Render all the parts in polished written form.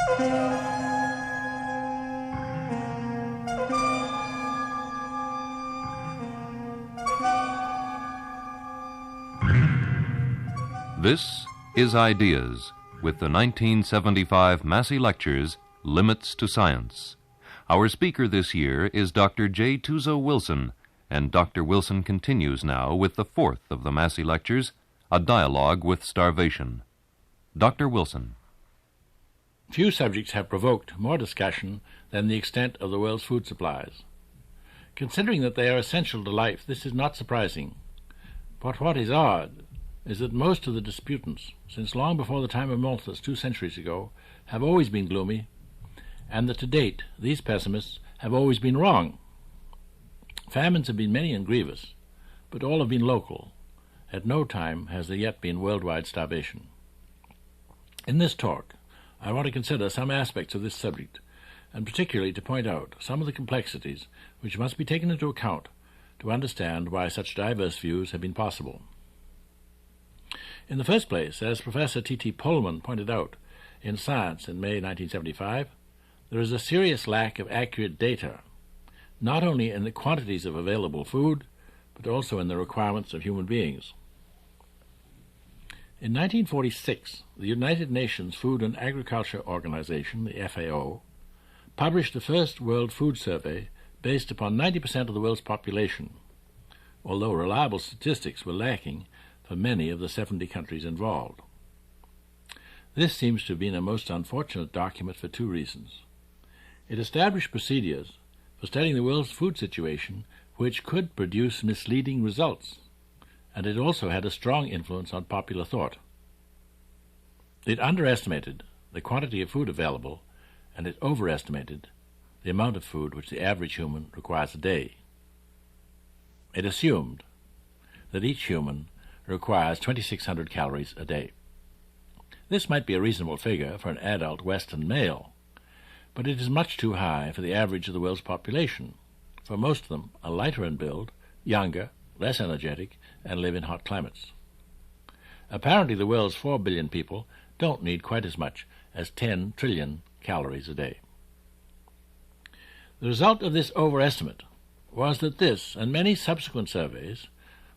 This is Ideas, with the 1975 Massey Lectures, Limits to Science. Our speaker this year is Dr. J. Tuzo Wilson, and Dr. Wilson continues now with the fourth of the Massey Lectures, A Dialogue with Starvation. Dr. Wilson. Few subjects have provoked more discussion than the extent of the world's food supplies. Considering that they are essential to life, this is not surprising. But what is odd is that most of the disputants, since long before the time of Malthus 2 centuries ago, have always been gloomy, and that to date these pessimists have always been wrong. Famines have been many and grievous, but all have been local. At no time has there yet been worldwide starvation. In this talk, I want to consider some aspects of this subject, and particularly to point out some of the complexities which must be taken into account to understand why such diverse views have been possible. In the first place, as Professor T.T. Pohlmann pointed out in Science in May 1975, there is a serious lack of accurate data, not only in the quantities of available food, but also in the requirements of human beings. In 1946, the United Nations Food and Agriculture Organization, the FAO, published the first World Food Survey based upon 90% of the world's population, although reliable statistics were lacking for many of the 70 countries involved. This seems to have been a most unfortunate document for two reasons. It established procedures for studying the world's food situation which could produce misleading results, and it also had a strong influence on popular thought. It underestimated the quantity of food available, and it overestimated the amount of food which the average human requires a day. It assumed that each human requires 2,600 calories a day. This might be a reasonable figure for an adult Western male, but it is much too high for the average of the world's population. For most of them are lighter in build, younger, less energetic, and live in hot climates. Apparently the world's 4 billion people don't need quite as much as 10 trillion calories a day. The result of this overestimate was that this and many subsequent surveys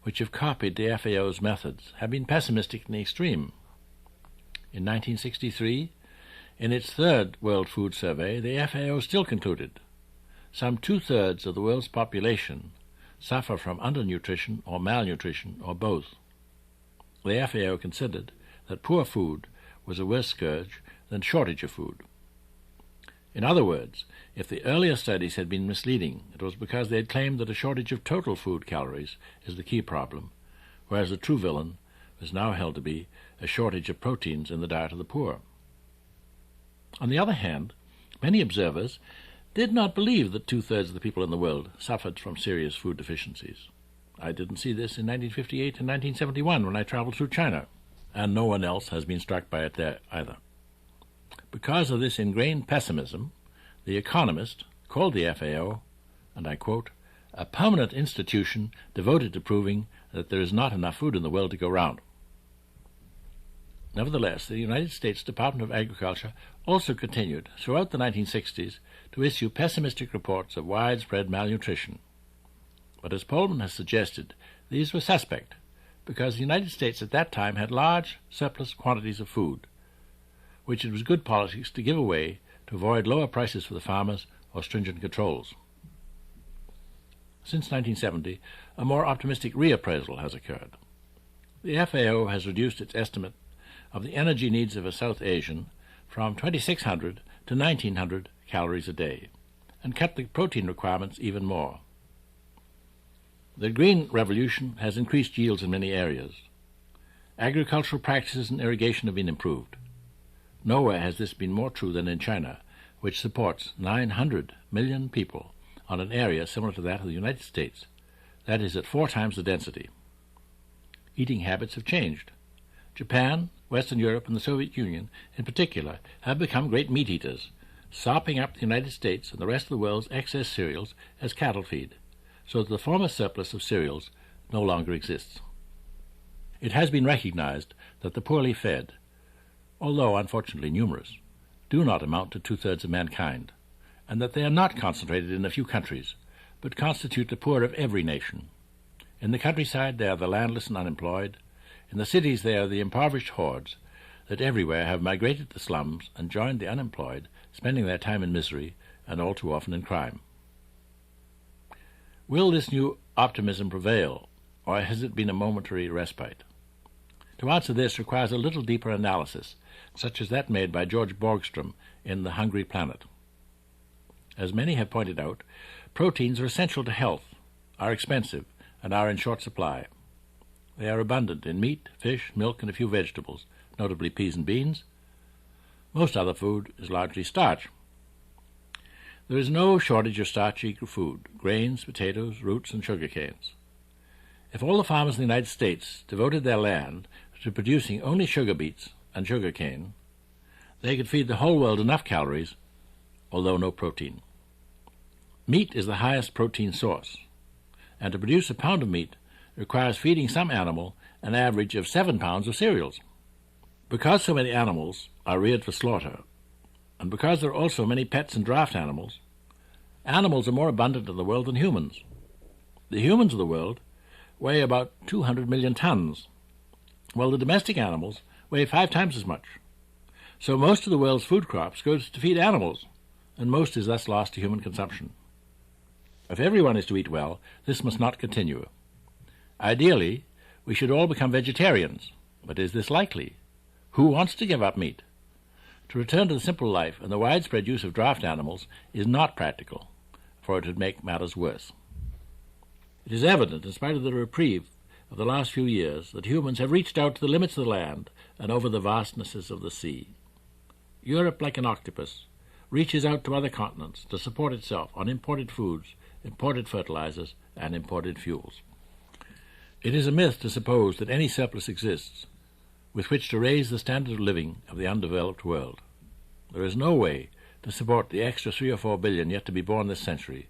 which have copied the FAO's methods have been pessimistic in the extreme. In 1963, in its third World Food Survey, the FAO still concluded some 2/3 of the world's population suffer from undernutrition or malnutrition or both. The FAO considered that poor food was a worse scourge than shortage of food. In other words, if the earlier studies had been misleading, it was because they had claimed that a shortage of total food calories is the key problem, whereas the true villain was now held to be a shortage of proteins in the diet of the poor. On the other hand, many observers did not believe that 2/3 of the people in the world suffered from serious food deficiencies. I didn't see this in 1958 and 1971 when I traveled through China, and no one else has been struck by it there either. Because of this ingrained pessimism, The Economist called the FAO, and I quote, a permanent institution devoted to proving that there is not enough food in the world to go round. Nevertheless, the United States Department of Agriculture also continued throughout the 1960s to issue pessimistic reports of widespread malnutrition. But as Pohlmann has suggested, these were suspect because the United States at that time had large surplus quantities of food, which it was good policies to give away to avoid lower prices for the farmers or stringent controls. Since 1970, a more optimistic reappraisal has occurred. The FAO has reduced its estimate of the energy needs of a South Asian from 2,600 to 1,900 calories a day, and cut the protein requirements even more. The Green Revolution has increased yields in many areas. Agricultural practices and irrigation have been improved. Nowhere has this been more true than in China, which supports 900 million people on an area similar to that of the United States, that is, at 4 times the density. Eating habits have changed. Japan, Western Europe, and the Soviet Union, in particular, have become great meat eaters, sopping up the United States and the rest of the world's excess cereals as cattle feed, so that the former surplus of cereals no longer exists. It has been recognized that the poorly fed, although unfortunately numerous, do not amount to two-thirds of mankind, and that they are not concentrated in a few countries, but constitute the poor of every nation. In the countryside they are the landless and unemployed. In the cities they are the impoverished hordes that everywhere have migrated to slums and joined the unemployed, spending their time in misery and all too often in crime. Will this new optimism prevail, or has it been a momentary respite? To answer this requires a little deeper analysis, such as that made by George Borgstrom in The Hungry Planet. As many have pointed out, proteins are essential to health, are expensive, and are in short supply. They are abundant in meat, fish, milk, and a few vegetables, notably peas and beans. Most other food is largely starch. There is no shortage of starchy food: grains, potatoes, roots, and sugar canes. If all the farmers in the United States devoted their land to producing only sugar beets and sugar cane, they could feed the whole world enough calories, although no protein. Meat is the highest protein source, and to produce a pound of meat requires feeding some animal an average of 7 pounds of cereals. Because so many animals are reared for slaughter, and because there are also many pets and draft animals, animals are more abundant in the world than humans. The humans of the world weigh about 200 million tons, while the domestic animals weigh 5 times as much. So most of the world's food crops goes to feed animals, and most is thus lost to human consumption. If everyone is to eat well, this must not continue. Ideally, we should all become vegetarians, but is this likely? Who wants to give up meat? To return to the simple life and the widespread use of draft animals is not practical, for it would make matters worse. It is evident, in spite of the reprieve of the last few years, that humans have reached out to the limits of the land and over the vastnesses of the sea. Europe, like an octopus, reaches out to other continents to support itself on imported foods, imported fertilizers, and imported fuels. It is a myth to suppose that any surplus exists with which to raise the standard of living of the undeveloped world. There is no way to support the extra 3 or 4 billion yet to be born this century,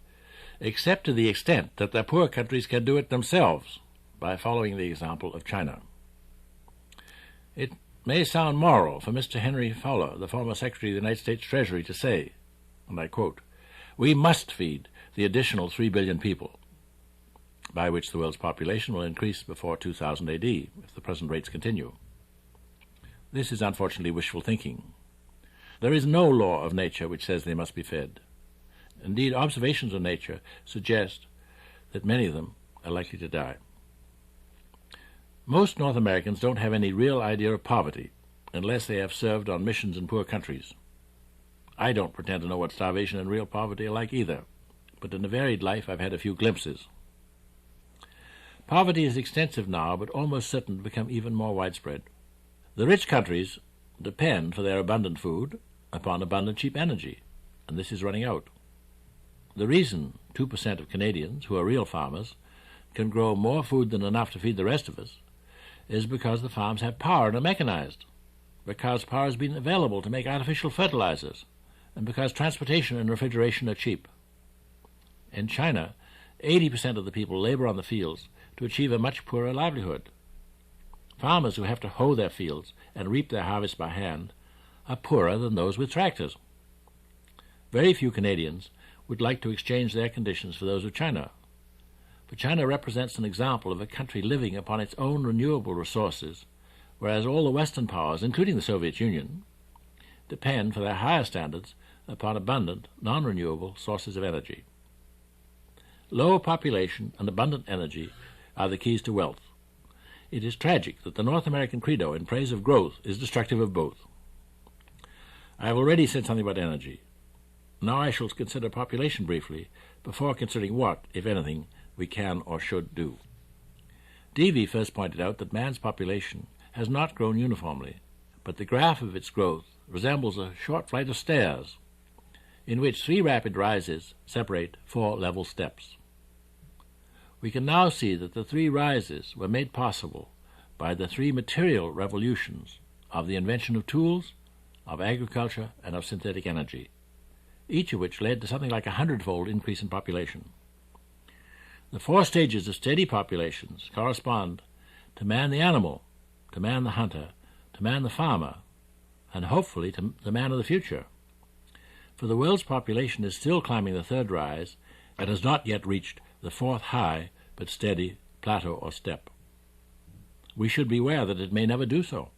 except to the extent that the poor countries can do it themselves by following the example of China. It may sound moral for Mr. Henry Fowler, the former Secretary of the United States Treasury, to say, and I quote, "We must feed the additional 3 billion people, by which the world's population will increase before 2000 AD if the present rates continue." This is unfortunately wishful thinking. There is no law of nature which says they must be fed. Indeed, observations of nature suggest that many of them are likely to die. Most North Americans don't have any real idea of poverty unless they have served on missions in poor countries. I don't pretend to know what starvation and real poverty are like either, but in a varied life I've had a few glimpses. Poverty is extensive now, but almost certain to become even more widespread. The rich countries depend for their abundant food upon abundant cheap energy, and this is running out. The reason 2% of Canadians, who are real farmers, can grow more food than enough to feed the rest of us is because the farms have power and are mechanized, because power has been available to make artificial fertilizers, and because transportation and refrigeration are cheap. In China, 80% of the people labor on the fields to achieve a much poorer livelihood. Farmers who have to hoe their fields and reap their harvest by hand are poorer than those with tractors. Very few Canadians would like to exchange their conditions for those of China, but China represents an example of a country living upon its own renewable resources, whereas all the Western powers, including the Soviet Union, depend for their higher standards upon abundant, non-renewable sources of energy. Low population and abundant energy are the keys to wealth. It is tragic that the North American credo in praise of growth is destructive of both. I have already said something about energy. Now I shall consider population briefly, before considering what, if anything, we can or should do. Davy first pointed out that man's population has not grown uniformly, but the graph of its growth resembles a short flight of stairs, in which 3 rapid rises separate 4 level steps. We can now see that the 3 rises were made possible by the 3 material revolutions of the invention of tools, of agriculture, and of synthetic energy, each of which led to something like a 100-fold increase in population. The 4 stages of steady populations correspond to man the animal, to man the hunter, to man the farmer, and hopefully to the man of the future. For the world's population is still climbing the third rise and has not yet reached the fourth high but steady plateau or step. We should beware that it may never do so.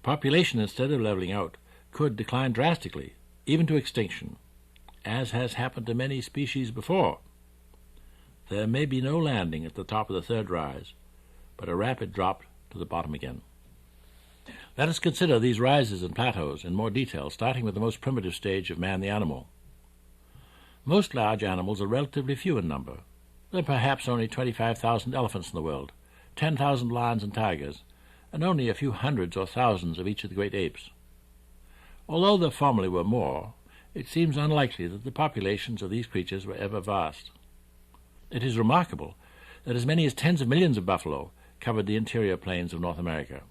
Population, instead of leveling out, could decline drastically, even to extinction, as has happened to many species before. There may be no landing at the top of the third rise, but a rapid drop to the bottom again. Let us consider these rises and plateaus in more detail, starting with the most primitive stage of man the animal. Most large animals are relatively few in number. There are perhaps only 25,000 elephants in the world, 10,000 lions and tigers, and only a few hundreds or thousands of each of the great apes. Although there formerly were more, it seems unlikely that the populations of these creatures were ever vast. It is remarkable that as many as tens of millions of buffalo covered the interior plains of North America.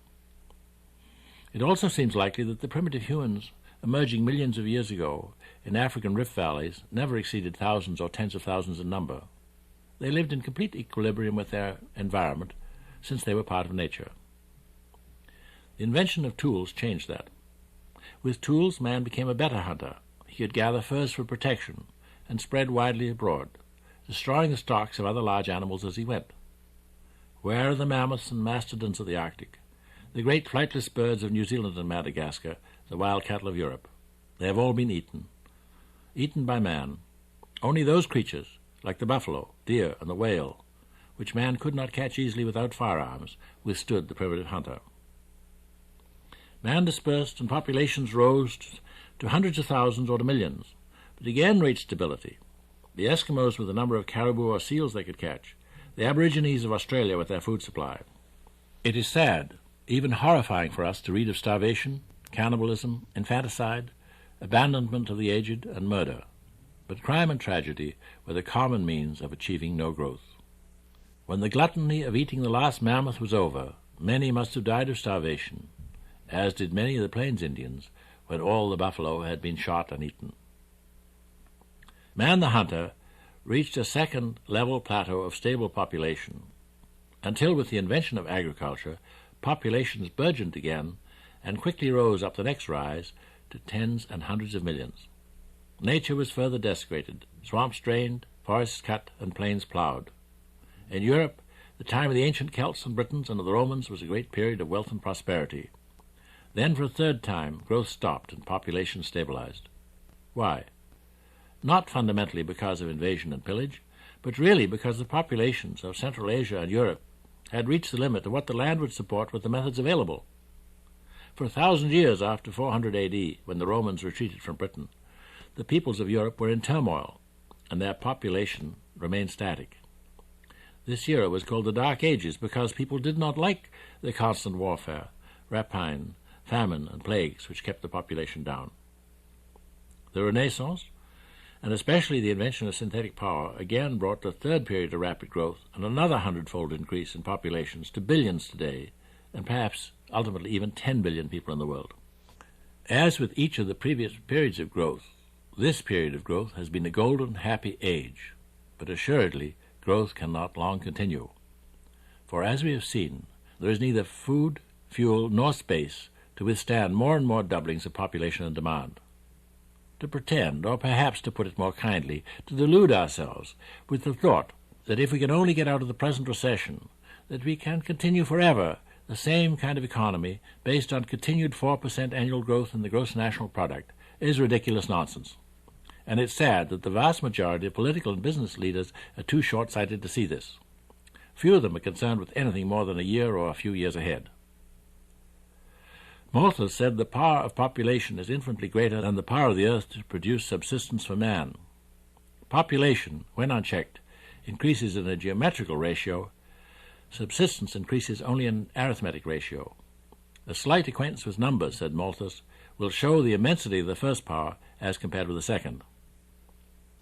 It also seems likely that the primitive humans emerging millions of years ago in African rift valleys never exceeded thousands or tens of thousands in number. They lived in complete equilibrium with their environment since they were part of nature. The invention of tools changed that. With tools, man became a better hunter. He could gather furs for protection and spread widely abroad, destroying the stocks of other large animals as he went. Where are the mammoths and mastodons of the Arctic, the great flightless birds of New Zealand and Madagascar, the wild cattle of Europe? They have all been eaten by man. Only those creatures, like the buffalo, deer, and the whale, which man could not catch easily without firearms, withstood the primitive hunter. Man dispersed and populations rose to hundreds of thousands or to millions, but again reached stability. The Eskimos with the number of caribou or seals they could catch, the Aborigines of Australia with their food supply. It is sad, even horrifying for us to read of starvation, cannibalism, infanticide, abandonment of the aged, and murder. But crime and tragedy were the common means of achieving no growth. When the gluttony of eating the last mammoth was over, many must have died of starvation, as did many of the Plains Indians when all the buffalo had been shot and eaten. Man the hunter reached a second level plateau of stable population, until with the invention of agriculture, populations burgeoned again and quickly rose up the next rise to tens and hundreds of millions. Nature was further desecrated, swamps drained, forests cut, and plains plowed. In Europe, the time of the ancient Celts and Britons and of the Romans was a great period of wealth and prosperity. Then, for a third time, growth stopped and population stabilized. Why? Not fundamentally because of invasion and pillage, but really because the populations of Central Asia and Europe had reached the limit of what the land would support with the methods available. For 1,000 years after 400 A.D., when the Romans retreated from Britain, the peoples of Europe were in turmoil, and their population remained static. This era was called the Dark Ages because people did not like the constant warfare, rapine, famine, and plagues which kept the population down. The Renaissance, and especially the invention of synthetic power, again brought the third period of rapid growth and another 100-fold increase in populations to billions today, and perhaps ultimately even 10 billion people in the world. As with each of the previous periods of growth, this period of growth has been a golden, happy age, but assuredly growth cannot long continue. For as we have seen, there is neither food, fuel, nor space to withstand more and more doublings of population and demand. To pretend, or perhaps to put it more kindly, to delude ourselves with the thought that if we can only get out of the present recession, that we can continue forever the same kind of economy based on continued 4% annual growth in the gross national product is ridiculous nonsense. And it's sad that the vast majority of political and business leaders are too short-sighted to see this. Few of them are concerned with anything more than a year or a few years ahead. Malthus said the power of population is infinitely greater than the power of the earth to produce subsistence for man. Population, when unchecked, increases in a geometrical ratio. Subsistence increases only in an arithmetic ratio. A slight acquaintance with numbers, said Malthus, will show the immensity of the first power as compared with the second.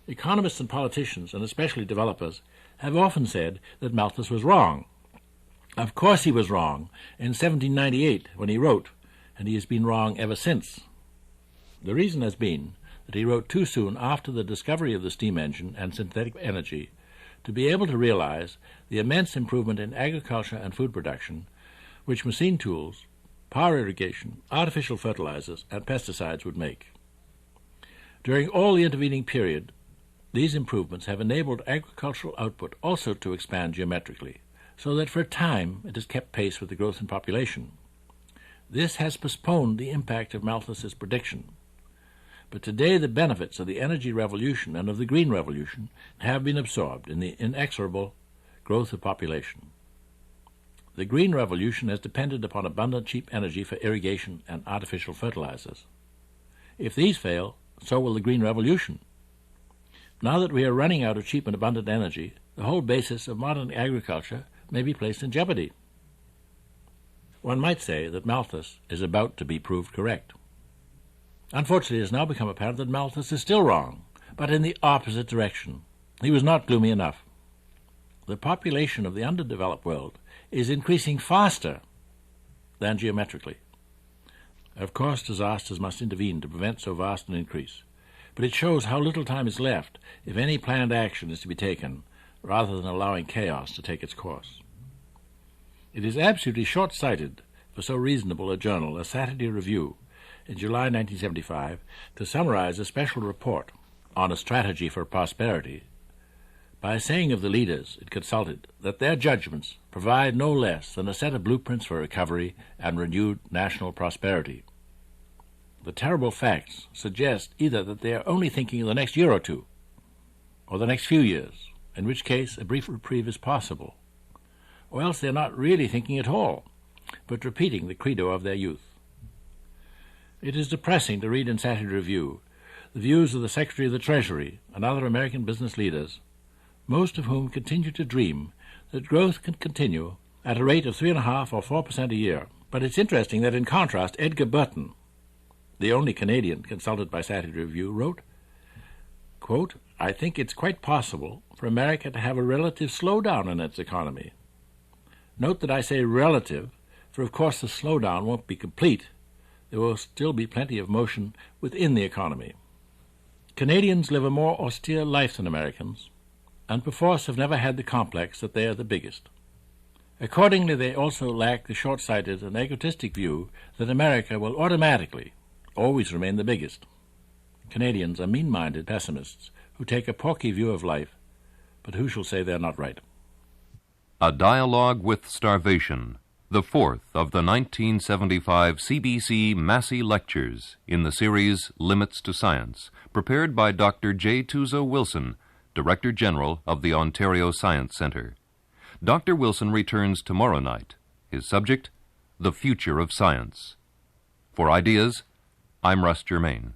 Economists and politicians, and especially developers, have often said that Malthus was wrong. Of course he was wrong in 1798 when he wrote, and he has been wrong ever since. The reason has been that he wrote too soon after the discovery of the steam engine and synthetic energy to be able to realize the immense improvement in agriculture and food production which machine tools, power irrigation, artificial fertilizers, and pesticides would make. During all the intervening period, these improvements have enabled agricultural output also to expand geometrically, so that for a time it has kept pace with the growth in population. This has postponed the impact of Malthus's prediction. But today the benefits of the energy revolution and of the green revolution have been absorbed in the inexorable growth of population. The green revolution has depended upon abundant cheap energy for irrigation and artificial fertilizers. If these fail, so will the green revolution. Now that we are running out of cheap and abundant energy, the whole basis of modern agriculture may be placed in jeopardy. One might say that Malthus is about to be proved correct. Unfortunately, it has now become apparent that Malthus is still wrong, but in the opposite direction. He was not gloomy enough. The population of the underdeveloped world is increasing faster than geometrically. Of course, disasters must intervene to prevent so vast an increase, but it shows how little time is left if any planned action is to be taken, rather than allowing chaos to take its course. It is absolutely short-sighted for so reasonable a journal as Saturday Review in July 1975 to summarize a special report on a strategy for prosperity by saying of the leaders it consulted that their judgments provide no less than a set of blueprints for recovery and renewed national prosperity. The terrible facts suggest either that they are only thinking of the next year or two, or the next few years, in which case a brief reprieve is possible, or else they are not really thinking at all, but repeating the credo of their youth. It is depressing to read in Saturday Review the views of the Secretary of the Treasury and other American business leaders, most of whom continue to dream that growth can continue at a rate of 3.5% or 4% a year. But it's interesting that in contrast, Edgar Burton, the only Canadian consulted by Saturday Review, wrote, quote, "I think it's quite possible for America to have a relative slowdown in its economy. Note that I say relative, for of course the slowdown won't be complete. There will still be plenty of motion within the economy. Canadians live a more austere life than Americans, and perforce have never had the complex that they are the biggest. Accordingly, they also lack the short-sighted and egotistic view that America will automatically always remain the biggest. Canadians are mean-minded pessimists who take a porky view of life, but who shall say they're not right?" A Dialogue with Starvation, the fourth of the 1975 CBC Massey Lectures in the series Limits to Science, prepared by Dr. J. Tuzo Wilson, Director General of the Ontario Science Centre. Dr. Wilson returns tomorrow night. His subject, The Future of Science. For Ideas, I'm Russ Germain.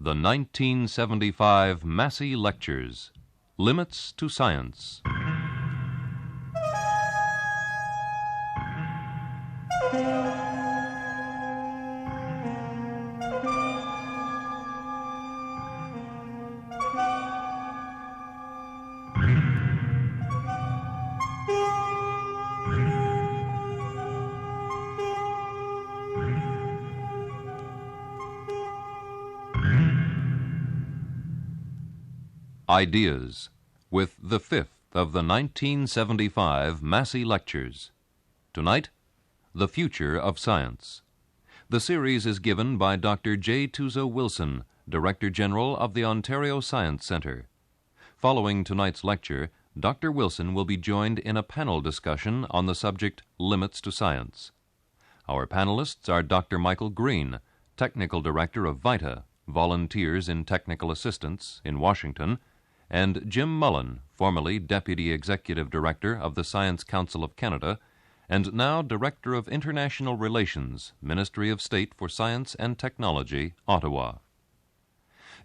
The 1975 Massey Lectures, Limits to Science. Ideas, with the fifth of the 1975 Massey Lectures. Tonight, The Future of Science. The series is given by Dr. J. Tuzo Wilson, Director General of the Ontario Science Centre. Following tonight's lecture, Dr. Wilson will be joined in a panel discussion on the subject Limits to Science. Our panelists are Dr. Michael Green, Technical Director of VITA, Volunteers in Technical Assistance, in Washington, and Jim Mullen, formerly Deputy Executive Director of the Science Council of Canada, and now Director of International Relations, Ministry of State for Science and Technology, Ottawa.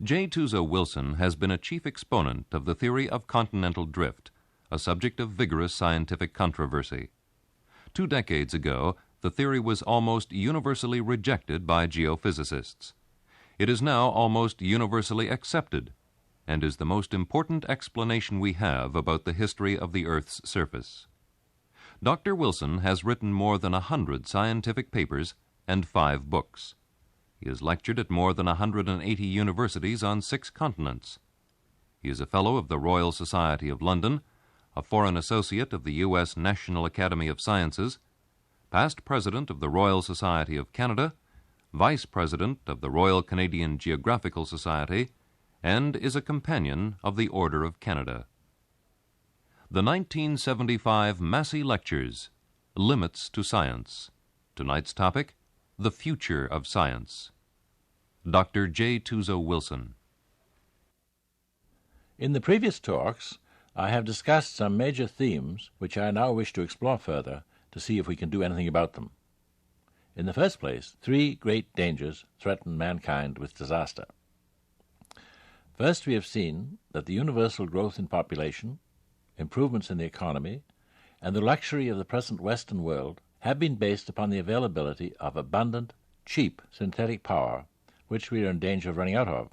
J. Tuzo Wilson has been a chief exponent of the theory of continental drift, a subject of vigorous scientific controversy. 2 decades ago, the theory was almost universally rejected by geophysicists. It is now almost universally accepted, and is the most important explanation we have about the history of the Earth's surface. Dr. Wilson has written more than 100 scientific papers and 5 books. He has lectured at more than 180 universities on 6 continents. He is a Fellow of the Royal Society of London, a foreign associate of the U.S. National Academy of Sciences, past president of the Royal Society of Canada, vice president of the Royal Canadian Geographical Society, and is a companion of the Order of Canada. The 1975 Massey Lectures, Limits to Science. Tonight's topic, The Future of Science. Dr. J. Tuzo Wilson. In the previous talks, I have discussed some major themes which I now wish to explore further to see if we can do anything about them. In the first place, three great dangers threaten mankind with disaster. First, we have seen that the universal growth in population, improvements in the economy, and the luxury of the present Western world have been based upon the availability of abundant, cheap synthetic power, which we are in danger of running out of.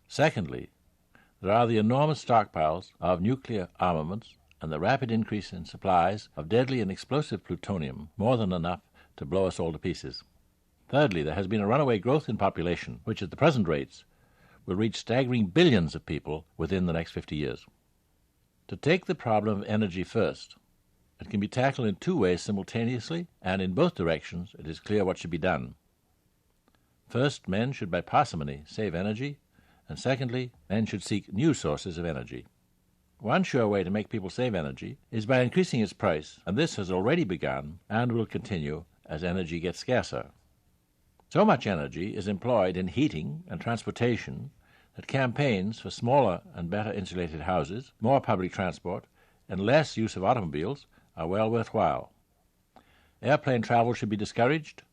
Secondly, there are the enormous stockpiles of nuclear armaments and the rapid increase in supplies of deadly and explosive plutonium, more than enough to blow us all to pieces. Thirdly, there has been a runaway growth in population, which at the present rates will reach staggering billions of people within the next 50 years. To take the problem of energy first, it can be tackled in two ways simultaneously, and in both directions it is clear what should be done. First, men should by parsimony save energy, and secondly, men should seek new sources of energy. One sure way to make people save energy is by increasing its price, and this has already begun and will continue as energy gets scarcer. So much energy is employed in heating and transportation that campaigns for smaller and better insulated houses, more public transport, and less use of automobiles are well worthwhile. Airplane travel should be discouraged,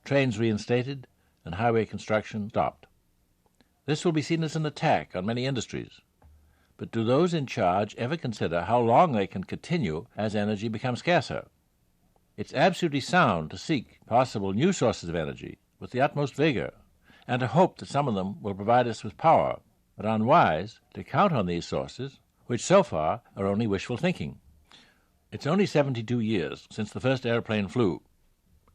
trains reinstated, and highway construction stopped. This will be seen as an attack on many industries. But do those in charge ever consider how long they can continue as energy becomes scarcer? It's absolutely sound to seek possible new sources of energy with the utmost vigor, and to hope that some of them will provide us with power, but unwise to count on these sources, which so far are only wishful thinking. It's only 72 years since the first airplane flew,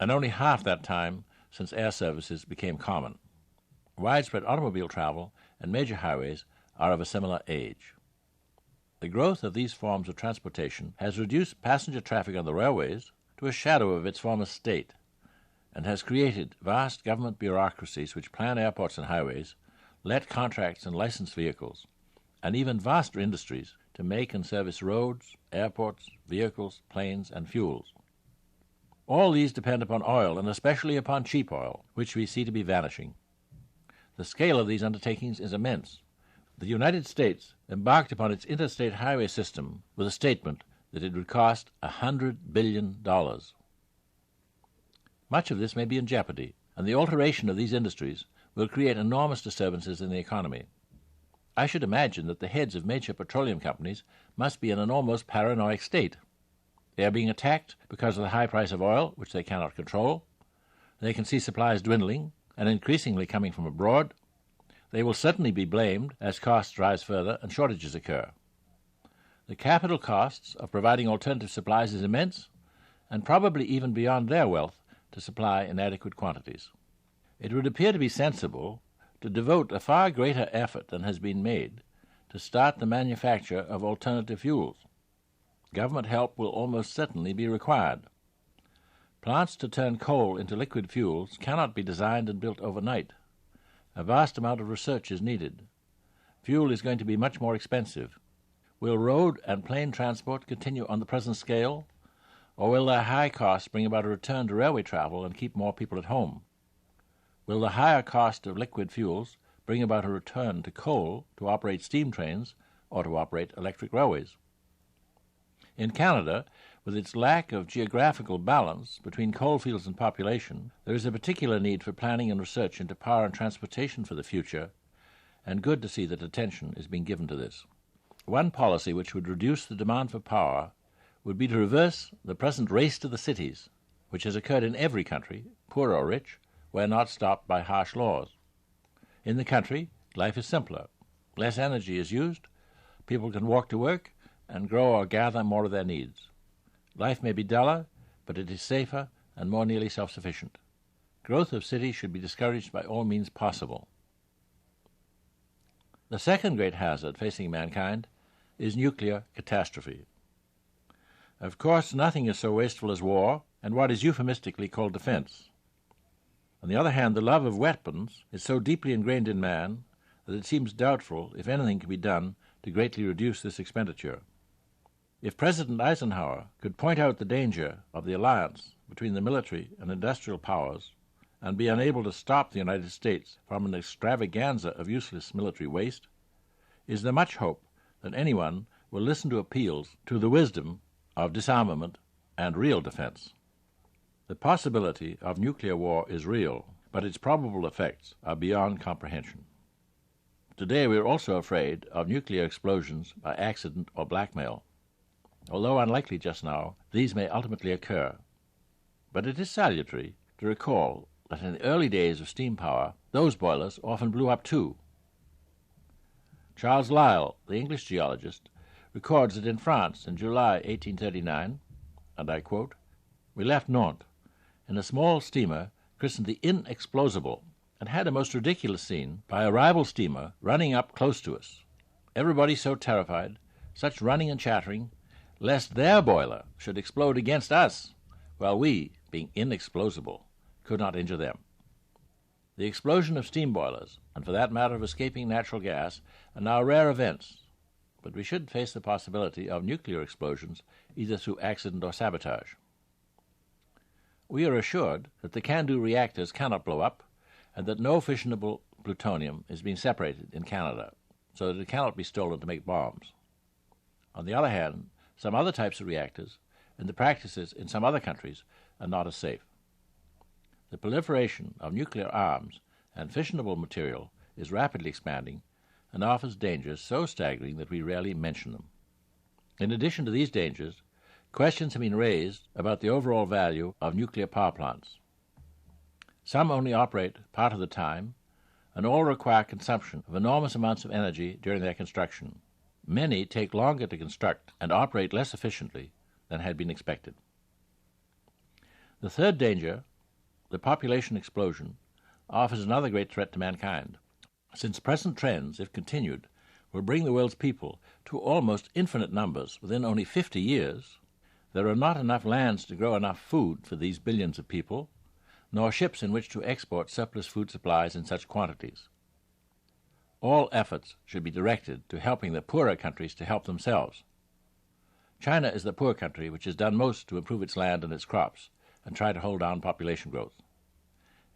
and only half that time since air services became common. Widespread automobile travel and major highways are of a similar age. The growth of these forms of transportation has reduced passenger traffic on the railways to a shadow of its former state, and has created vast government bureaucracies which plan airports and highways, let contracts and license vehicles, and even vaster industries to make and service roads, airports, vehicles, planes, and fuels. All these depend upon oil, and especially upon cheap oil, which we see to be vanishing. The scale of these undertakings is immense. The United States embarked upon its interstate highway system with a statement that it would cost $100 billion. Much of this may be in jeopardy, and the alteration of these industries will create enormous disturbances in the economy. I should imagine that the heads of major petroleum companies must be in an almost paranoid state. They are being attacked because of the high price of oil, which they cannot control. They can see supplies dwindling and increasingly coming from abroad. They will certainly be blamed as costs rise further and shortages occur. The capital costs of providing alternative supplies is immense, and probably even beyond their wealth to supply in adequate quantities. It would appear to be sensible to devote a far greater effort than has been made to start the manufacture of alternative fuels. Government help will almost certainly be required. Plants to turn coal into liquid fuels cannot be designed and built overnight. A vast amount of research is needed. Fuel is going to be much more expensive. Will road and plane transport continue on the present scale, or will their high costs bring about a return to railway travel and keep more people at home? Will the higher cost of liquid fuels bring about a return to coal to operate steam trains or to operate electric railways? In Canada, with its lack of geographical balance between coalfields and population, there is a particular need for planning and research into power and transportation for the future, and good to see that attention is being given to this. One policy which would reduce the demand for power would be to reverse the present race to the cities, which has occurred in every country, poor or rich, where not stopped by harsh laws. In the country, life is simpler. Less energy is used, people can walk to work, and grow or gather more of their needs. Life may be duller, but it is safer and more nearly self-sufficient. Growth of cities should be discouraged by all means possible. The second great hazard facing mankind is nuclear catastrophe. Of course, nothing is so wasteful as war and what is euphemistically called defense. On the other hand, the love of weapons is so deeply ingrained in man that it seems doubtful if anything can be done to greatly reduce this expenditure. If President Eisenhower could point out the danger of the alliance between the military and industrial powers and be unable to stop the United States from an extravaganza of useless military waste, is there much hope that anyone will listen to appeals to the wisdom of disarmament and real defense? The possibility of nuclear war is real, but its probable effects are beyond comprehension. Today we are also afraid of nuclear explosions by accident or blackmail. Although unlikely just now, these may ultimately occur. But it is salutary to recall that in the early days of steam power, those boilers often blew up too. Charles Lyell, the English geologist, records that in France in July 1839, and I quote, "We left Nantes in a small steamer christened the Inexplosible, and had a most ridiculous scene by a rival steamer running up close to us. Everybody so terrified, such running and chattering, lest their boiler should explode against us, while we, being inexplosible, could not injure them." The explosion of steam boilers, and for that matter of escaping natural gas, are now rare events, but we should face the possibility of nuclear explosions either through accident or sabotage. We are assured that the CANDU reactors cannot blow up, and that no fissionable plutonium is being separated in Canada, so that it cannot be stolen to make bombs. On the other hand, some other types of reactors and the practices in some other countries are not as safe. The proliferation of nuclear arms and fissionable material is rapidly expanding and offers dangers so staggering that we rarely mention them. In addition to these dangers, questions have been raised about the overall value of nuclear power plants. Some only operate part of the time, and all require consumption of enormous amounts of energy during their construction. Many take longer to construct and operate less efficiently than had been expected. The third danger, the population explosion, offers another great threat to mankind. Since present trends, if continued, will bring the world's people to almost infinite numbers within only 50 years, there are not enough lands to grow enough food for these billions of people, nor ships in which to export surplus food supplies in such quantities. All efforts should be directed to helping the poorer countries to help themselves. China is the poor country which has done most to improve its land and its crops and try to hold down population growth.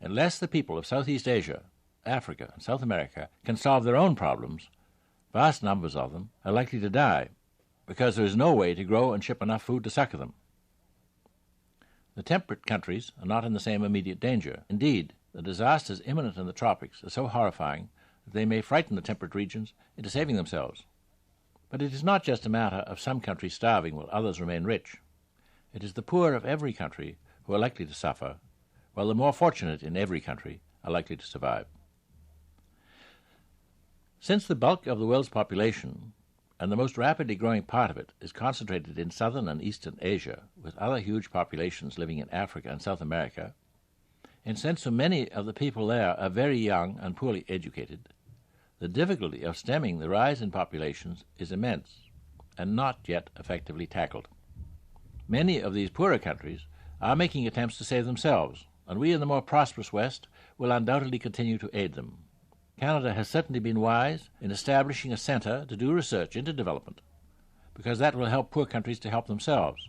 Unless the people of Southeast Asia, Africa, and South America can solve their own problems, vast numbers of them are likely to die because there is no way to grow and ship enough food to succor them. The temperate countries are not in the same immediate danger. Indeed, the disasters imminent in the tropics are so horrifying that they may frighten the temperate regions into saving themselves. But it is not just a matter of some countries starving while others remain rich. It is the poor of every country who are likely to suffer, while the more fortunate in every country are likely to survive. Since the bulk of the world's population, and the most rapidly growing part of it, is concentrated in southern and eastern Asia, with other huge populations living in Africa and South America, and since so many of the people there are very young and poorly educated, the difficulty of stemming the rise in populations is immense and not yet effectively tackled. Many of these poorer countries are making attempts to save themselves, and we in the more prosperous West will undoubtedly continue to aid them. Canada has certainly been wise in establishing a centre to do research into development, because that will help poor countries to help themselves.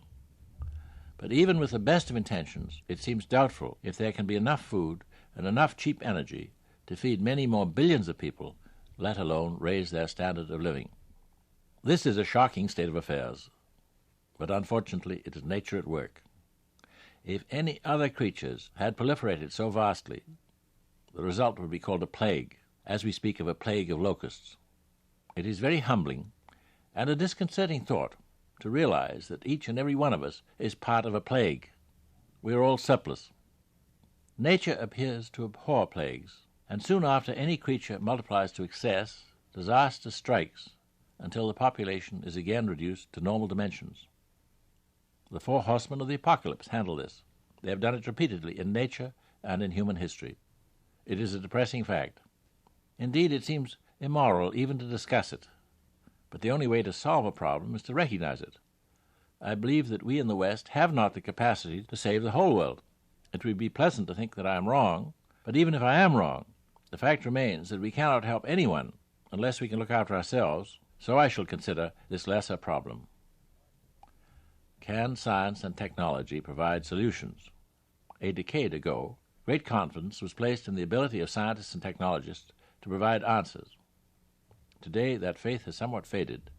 But even with the best of intentions, it seems doubtful if there can be enough food and enough cheap energy to feed many more billions of people, let alone raise their standard of living. This is a shocking state of affairs, but unfortunately it is nature at work. If any other creatures had proliferated so vastly, the result would be called a plague, as we speak of a plague of locusts. It is very humbling and a disconcerting thought to realize that each and every one of us is part of a plague. We are all surplus. Nature appears to abhor plagues, and soon after any creature multiplies to excess, disaster strikes until the population is again reduced to normal dimensions. The 4 horsemen of the apocalypse handle this. They have done it repeatedly in nature and in human history. It is a depressing fact. Indeed, it seems immoral even to discuss it, but the only way to solve a problem is to recognize it. I believe that we in the West have not the capacity to save the whole world. It would be pleasant to think that I am wrong, but even if I am wrong, the fact remains that we cannot help anyone unless we can look after ourselves, so I shall consider this lesser problem. Can science and technology provide solutions? A decade ago, great confidence was placed in the ability of scientists and technologists to provide answers. Today, that faith has somewhat faded,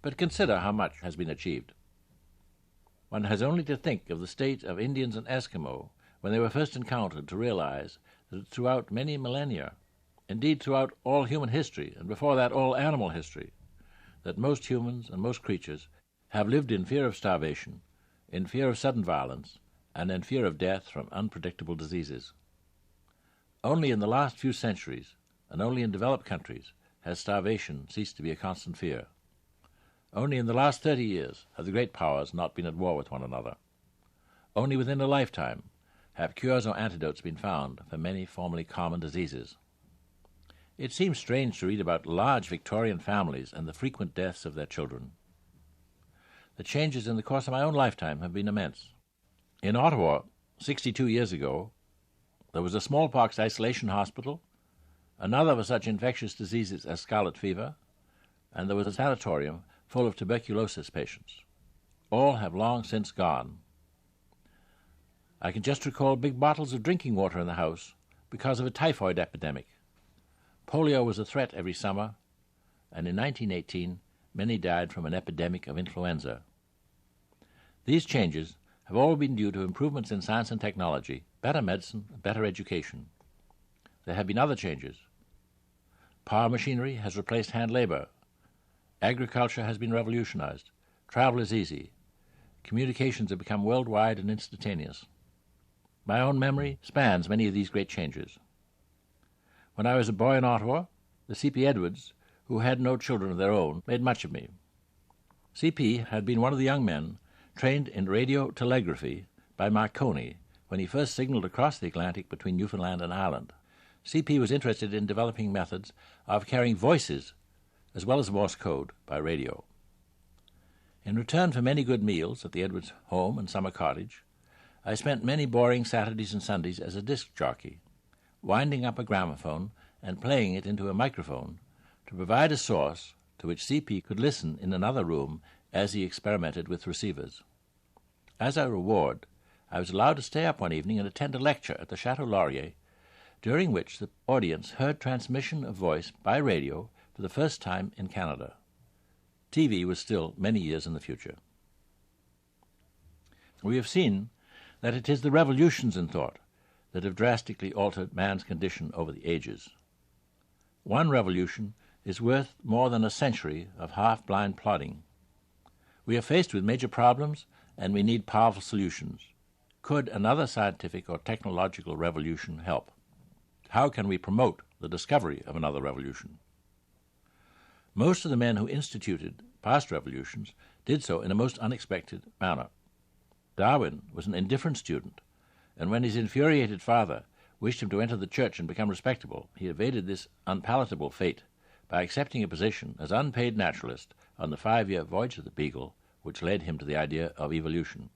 but consider how much has been achieved. One has only to think of the state of Indians and Eskimo when they were first encountered to realize that throughout many millennia, indeed throughout all human history, and before that all animal history, that most humans and most creatures have lived in fear of starvation, in fear of sudden violence, and in fear of death from unpredictable diseases. Only in the last few centuries, and only in developed countries, has starvation ceased to be a constant fear. Only in the last 30 years have the great powers not been at war with one another. Only within a lifetime have cures or antidotes been found for many formerly common diseases. It seems strange to read about large Victorian families and the frequent deaths of their children. The changes in the course of my own lifetime have been immense. In Ottawa, 62 years ago, there was a smallpox isolation hospital, another for such infectious diseases as scarlet fever, and there was a sanatorium full of tuberculosis patients. All have long since gone. I can just recall big bottles of drinking water in the house because of a typhoid epidemic. Polio was a threat every summer, and in 1918 many died from an epidemic of influenza. These changes have all been due to improvements in science and technology, better medicine, and better education. There have been other changes. Power machinery has replaced hand labor. Agriculture has been revolutionized. Travel is easy. Communications have become worldwide and instantaneous. My own memory spans many of these great changes. When I was a boy in Ottawa, the C.P. Edwards, who had no children of their own, made much of me. C.P. had been one of the young men trained in radio telegraphy by Marconi when he first signaled across the Atlantic between Newfoundland and Ireland. C.P. was interested in developing methods of carrying voices as well as Morse code by radio. In return for many good meals at the Edwards home and summer cottage, I spent many boring Saturdays and Sundays as a disc jockey, winding up a gramophone and playing it into a microphone to provide a source to which C.P. could listen in another room as he experimented with receivers. As a reward, I was allowed to stay up one evening and attend a lecture at the Chateau Laurier, during which the audience heard transmission of voice by radio for the first time in Canada. TV was still many years in the future. We have seen that it is the revolutions in thought that have drastically altered man's condition over the ages. One revolution is worth more than a century of half-blind plodding. We are faced with major problems, and we need powerful solutions. Could another scientific or technological revolution help? How can we promote the discovery of another revolution? Most of the men who instituted past revolutions did so in a most unexpected manner. Darwin was an indifferent student, and when his infuriated father wished him to enter the church and become respectable, he evaded this unpalatable fate by accepting a position as unpaid naturalist on the 5-year voyage of the Beagle, which led him to the idea of evolution.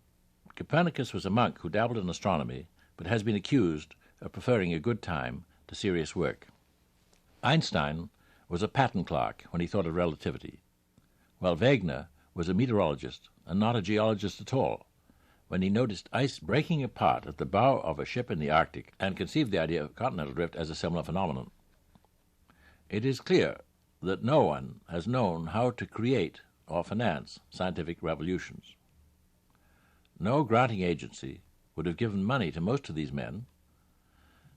Copernicus was a monk who dabbled in astronomy, but has been accused of preferring a good time to serious work. Einstein was a patent clerk when he thought of relativity, while Wegener was a meteorologist and not a geologist at all, when he noticed ice breaking apart at the bow of a ship in the Arctic and conceived the idea of continental drift as a similar phenomenon. It is clear that no one has known how to create or finance scientific revolutions. No granting agency would have given money to most of these men,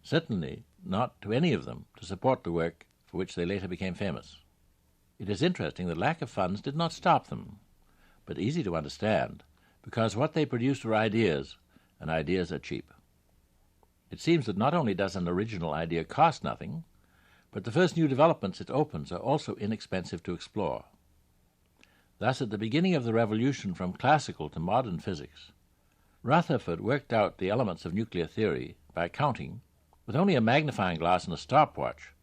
certainly not to any of them to support the work for which they later became famous. It is interesting that lack of funds did not stop them, but easy to understand, because what they produced were ideas, and ideas are cheap. It seems that not only does an original idea cost nothing, but the first new developments it opens are also inexpensive to explore. Thus, at the beginning of the revolution from classical to modern physics, Rutherford worked out the elements of nuclear theory by counting, with only a magnifying glass and a stopwatch,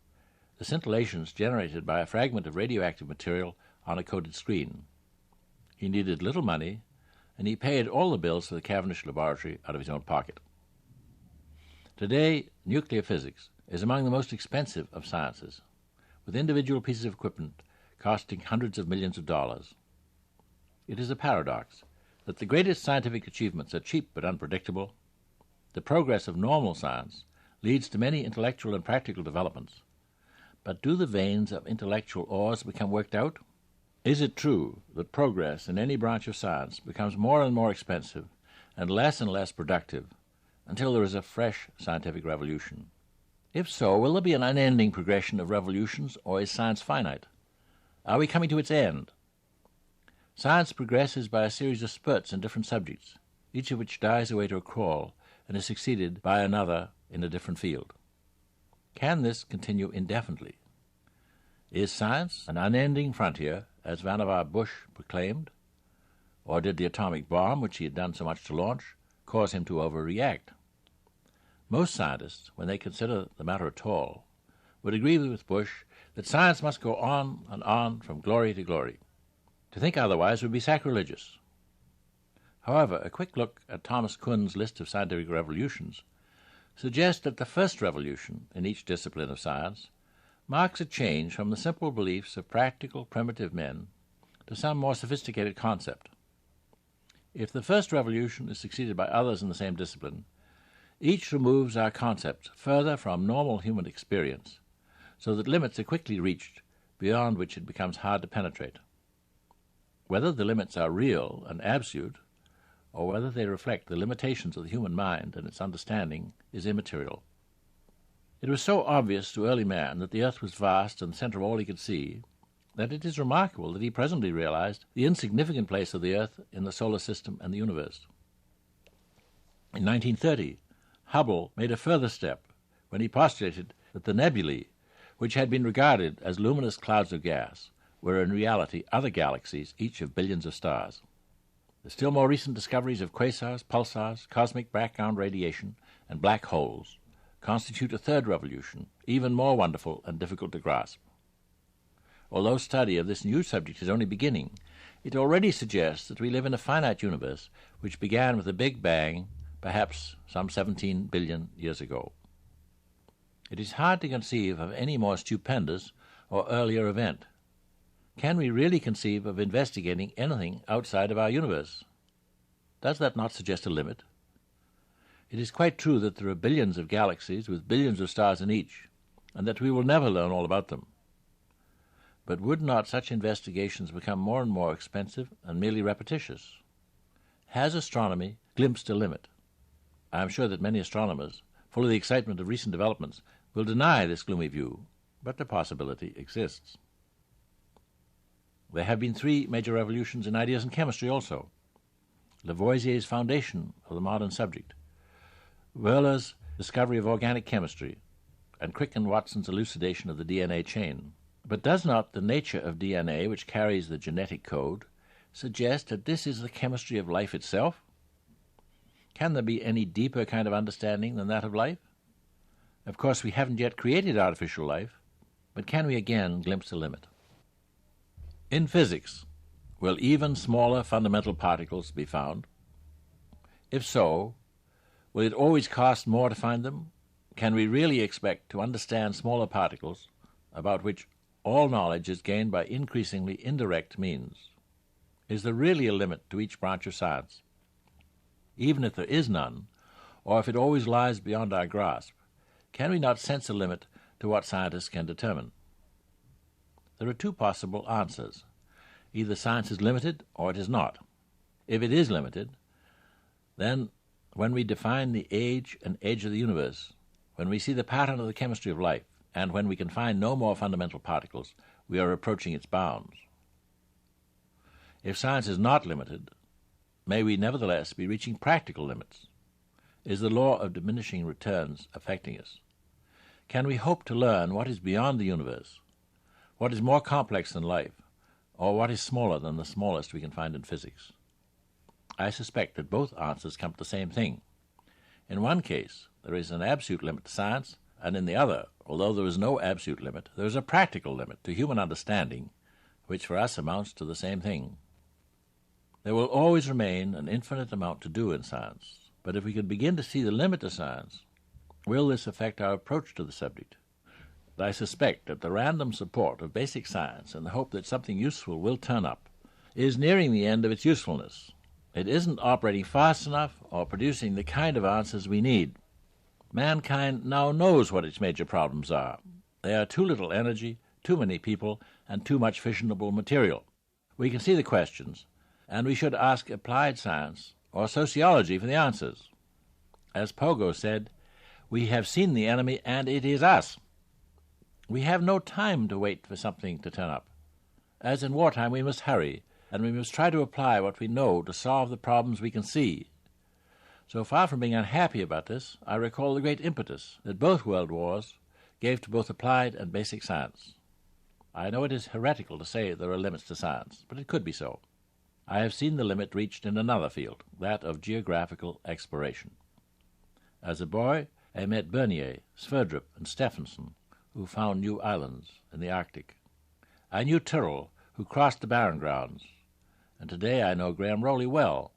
the scintillations generated by a fragment of radioactive material on a coated screen. He needed little money, and he paid all the bills for the Cavendish laboratory out of his own pocket. Today, nuclear physics is among the most expensive of sciences, with individual pieces of equipment costing hundreds of millions of dollars. It is a paradox that the greatest scientific achievements are cheap but unpredictable. The progress of normal science leads to many intellectual and practical developments. But do the veins of intellectual ores become worked out? Is it true that progress in any branch of science becomes more and more expensive and less productive until there is a fresh scientific revolution? If so, will there be an unending progression of revolutions, or is science finite? Are we coming to its end? Science progresses by a series of spurts in different subjects, each of which dies away to a crawl and is succeeded by another in a different field. Can this continue indefinitely? Is science an unending frontier, as Vannevar Bush proclaimed? Or did the atomic bomb, which he had done so much to launch, cause him to overreact? Most scientists, when they consider the matter at all, would agree with Bush that science must go on and on from glory to glory. To think otherwise would be sacrilegious. However, a quick look at Thomas Kuhn's list of scientific revolutions suggests that the first revolution in each discipline of science marks a change from the simple beliefs of practical, primitive men to some more sophisticated concept. If the first revolution is succeeded by others in the same discipline, each removes our concepts further from normal human experience, so that limits are quickly reached beyond which it becomes hard to penetrate. Whether the limits are real and absolute, or whether they reflect the limitations of the human mind and its understanding, is immaterial. It was so obvious to early man that the earth was vast and the center of all he could see, that it is remarkable that he presently realized the insignificant place of the earth in the solar system and the universe. In 1930, Hubble made a further step when he postulated that the nebulae, which had been regarded as luminous clouds of gas, were in reality other galaxies, each of billions of stars. The still more recent discoveries of quasars, pulsars, cosmic background radiation, and black holes constitute a third revolution, even more wonderful and difficult to grasp. Although study of this new subject is only beginning, it already suggests that we live in a finite universe which began with a Big Bang, perhaps some 17 billion years ago. It is hard to conceive of any more stupendous or earlier event. Can we really conceive of investigating anything outside of our universe? Does that not suggest a limit? It is quite true that there are billions of galaxies with billions of stars in each, and that we will never learn all about them. But would not such investigations become more and more expensive and merely repetitious? Has astronomy glimpsed a limit? I am sure that many astronomers, full of the excitement of recent developments, will deny this gloomy view, but the possibility exists. There have been three major revolutions in ideas in chemistry also. Lavoisier's foundation of the modern subject, Wöhler's discovery of organic chemistry, and Crick and Watson's elucidation of the DNA chain. But does not the nature of DNA, which carries the genetic code, suggest that this is the chemistry of life itself? Can there be any deeper kind of understanding than that of life? Of course, we haven't yet created artificial life, but can we again glimpse the limit? In physics, will even smaller fundamental particles be found? If so, will it always cost more to find them? Can we really expect to understand smaller particles about which all knowledge is gained by increasingly indirect means? Is there really a limit to each branch of science? Even if there is none, or if it always lies beyond our grasp, can we not sense a limit to what scientists can determine? There are two possible answers. Either science is limited or it is not. If it is limited, then when we define the age and edge of the universe, when we see the pattern of the chemistry of life, and when we can find no more fundamental particles, we are approaching its bounds. If science is not limited, may we nevertheless be reaching practical limits? Is the law of diminishing returns affecting us? Can we hope to learn what is beyond the universe, what is more complex than life, or what is smaller than the smallest we can find in physics? I suspect that both answers come to the same thing. In one case, there is an absolute limit to science, and in the other, although there is no absolute limit, there is a practical limit to human understanding, which for us amounts to the same thing. There will always remain an infinite amount to do in science, but if we can begin to see the limit of science, will this affect our approach to the subject? I suspect that the random support of basic science and the hope that something useful will turn up is nearing the end of its usefulness. It isn't operating fast enough or producing the kind of answers we need. Mankind now knows what its major problems are. There are too little energy, too many people, and too much fissionable material. We can see the questions, and we should ask applied science or sociology for the answers. As Pogo said, we have seen the enemy and it is us. We have no time to wait for something to turn up. As in wartime, we must hurry, and we must try to apply what we know to solve the problems we can see. So far from being unhappy about this, I recall the great impetus that both world wars gave to both applied and basic science. I know it is heretical to say there are limits to science, but it could be so. I have seen the limit reached in another field, that of geographical exploration. As a boy, I met Bernier, Sverdrup, and Stephenson, who found new islands in the Arctic. I knew Tyrrell, who crossed the Barren Grounds, and today I know Graham Rowley well,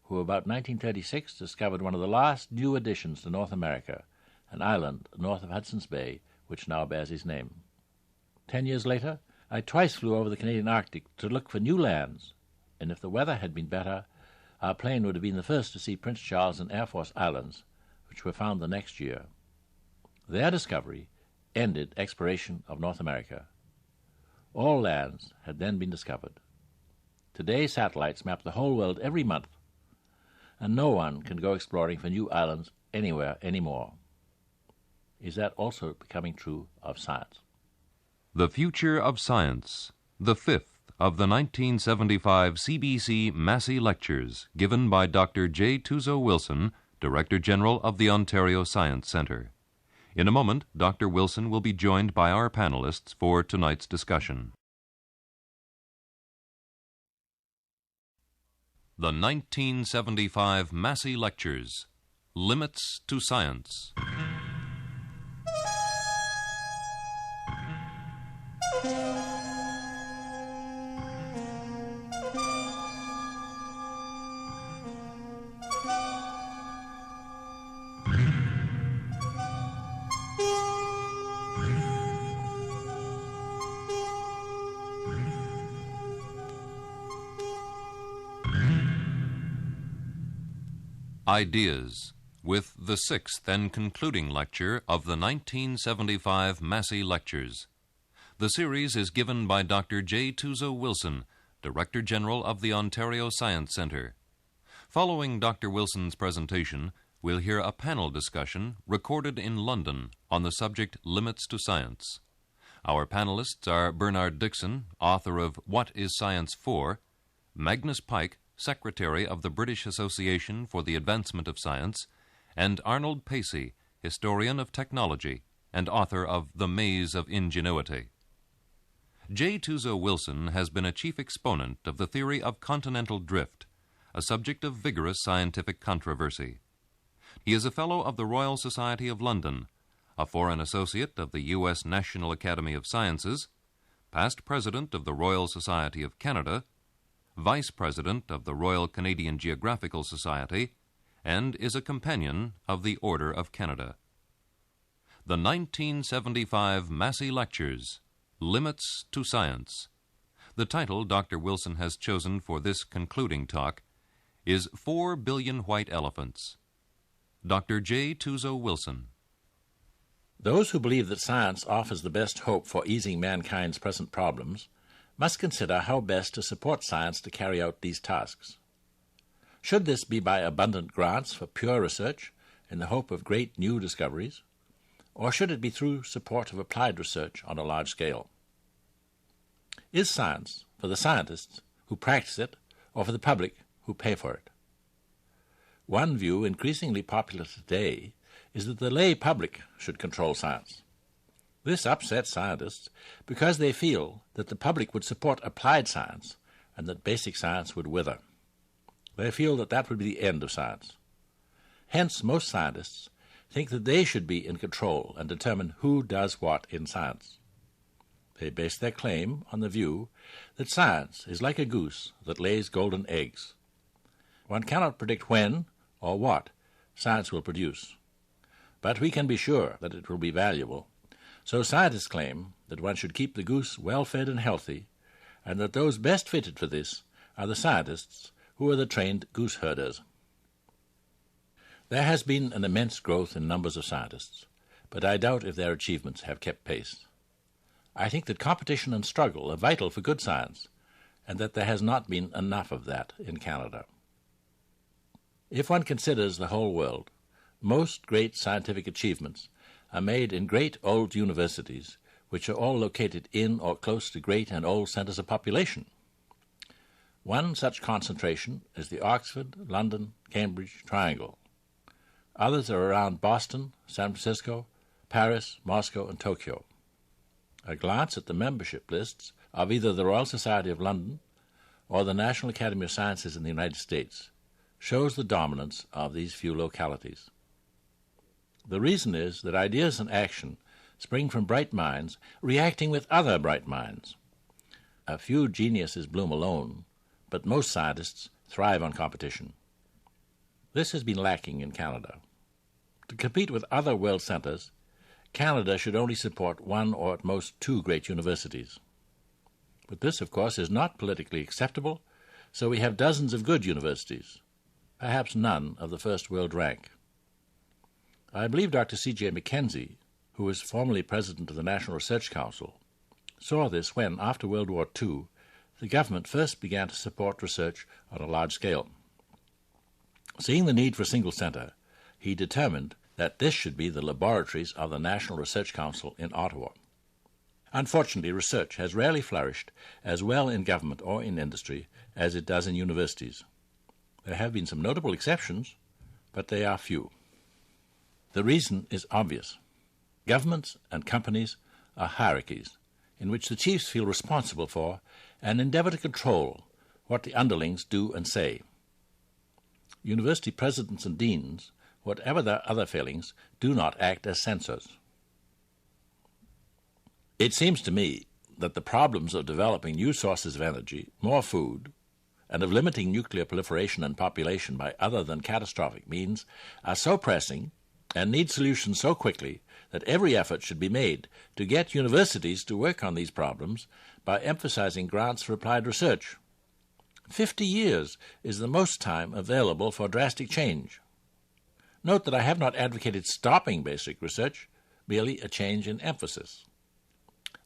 who about 1936 discovered one of the last new additions to North America, an island north of Hudson's Bay, which now bears his name. 10 years later, I twice flew over the Canadian Arctic to look for new lands, and if the weather had been better, our plane would have been the first to see Prince Charles and Air Force Islands, which were found the next year. Their discovery ended exploration of North America. All lands had then been discovered. Today, satellites map the whole world every month, and no one can go exploring for new islands anywhere anymore. Is that also becoming true of science? The Future of Science, the fifth of the 1975 CBC Massey Lectures, given by Dr. J. Tuzo Wilson, Director General of the Ontario Science Centre. In a moment, Dr. Wilson will be joined by our panelists for tonight's discussion. The 1975 Massey Lectures, Limits to Science. Ideas, with the sixth and concluding lecture of the 1975 Massey Lectures. The series is given by Dr. J. Tuzo Wilson, Director General of the Ontario Science Centre. Following Dr. Wilson's presentation, we'll hear a panel discussion recorded in London on the subject Limits to Science. Our panelists are Bernard Dixon, author of What is Science For?, Magnus Pike, Secretary of the British Association for the Advancement of Science, and Arnold Pacey, Historian of Technology and author of The Maze of Ingenuity. J. Tuzo Wilson has been a chief exponent of the theory of continental drift, a subject of vigorous scientific controversy. He is a Fellow of the Royal Society of London, a Foreign Associate of the U.S. National Academy of Sciences, past President of the Royal Society of Canada, Vice President of the Royal Canadian Geographical Society, and is a companion of the Order of Canada. The 1975 Massey Lectures, Limits to Science. The title Dr. Wilson has chosen for this concluding talk is 4 Billion White Elephants. Dr. J. Tuzo Wilson. Those who believe that science offers the best hope for easing mankind's present problems must consider how best to support science to carry out these tasks. Should this be by abundant grants for pure research in the hope of great new discoveries, or should it be through support of applied research on a large scale? Is science for the scientists who practice it, or for the public who pay for it? One view increasingly popular today is that the lay public should control science. This upsets scientists because they feel that the public would support applied science and that basic science would wither. They feel that that would be the end of science. Hence, most scientists think that they should be in control and determine who does what in science. They base their claim on the view that science is like a goose that lays golden eggs, One cannot predict when or what science will produce, but we can be sure that it will be valuable. So scientists claim that one should keep the goose well-fed and healthy, and that those best fitted for this are the scientists who are the trained goose herders. There has been an immense growth in numbers of scientists, but I doubt if their achievements have kept pace. I think that competition and struggle are vital for good science, and that there has not been enough of that in Canada. If one considers the whole world, most great scientific achievements are made in great old universities, which are all located in or close to great and old centres of population. One such concentration is the Oxford, London, Cambridge triangle. Others are around Boston, San Francisco, Paris, Moscow, and Tokyo. A glance at the membership lists of either the Royal Society of London or the National Academy of Sciences in the United States shows the dominance of these few localities. The reason is that ideas and action spring from bright minds reacting with other bright minds. A few geniuses bloom alone, but most scientists thrive on competition. This has been lacking in Canada. To compete with other world centres, Canada should only support one or at most two great universities. But this, of course, is not politically acceptable, so we have dozens of good universities, perhaps none of the first world rank. I believe Dr. C.J. Mackenzie, who was formerly president of the National Research Council, saw this when, after World War II, the government first began to support research on a large scale. Seeing the need for a single centre, he determined that this should be the laboratories of the National Research Council in Ottawa. Unfortunately, research has rarely flourished as well in government or in industry as it does in universities. There have been some notable exceptions, but they are few. The reason is obvious. Governments and companies are hierarchies in which the chiefs feel responsible for and endeavour to control what the underlings do and say. University presidents and deans, whatever their other failings, do not act as censors. It seems to me that the problems of developing new sources of energy, more food, and of limiting nuclear proliferation and population by other than catastrophic means are so pressing and need solutions so quickly that every effort should be made to get universities to work on these problems by emphasizing grants for applied research. 50 years is the most time available for drastic change. Note that I have not advocated stopping basic research, merely a change in emphasis.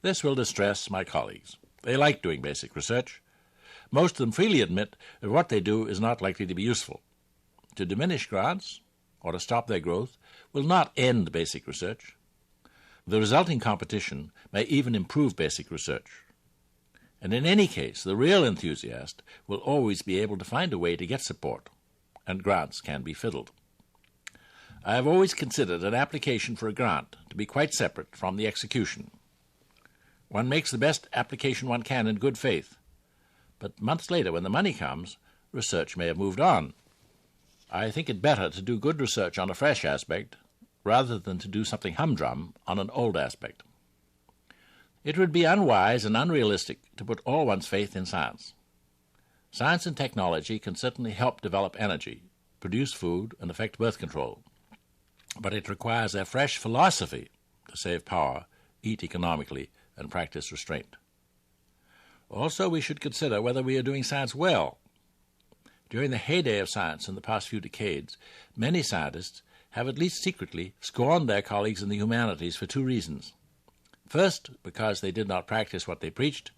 This will distress my colleagues. They like doing basic research. Most of them freely admit that what they do is not likely to be useful. To diminish grants, or to stop their growth, will not end basic research. The resulting competition may even improve basic research. And in any case, the real enthusiast will always be able to find a way to get support, and grants can be fiddled. I have always considered an application for a grant to be quite separate from the execution. One makes the best application one can in good faith, but months later, when the money comes, research may have moved on. I think it better to do good research on a fresh aspect rather than to do something humdrum on an old aspect. It would be unwise and unrealistic to put all one's faith in science. Science and technology can certainly help develop energy, produce food, and effect birth control. But it requires a fresh philosophy to save power, eat economically, and practice restraint. Also, we should consider whether we are doing science well. During the heyday of science in the past few decades, many scientists have at least secretly scorned their colleagues in the humanities for two reasons. First, because they did not practice what they preached,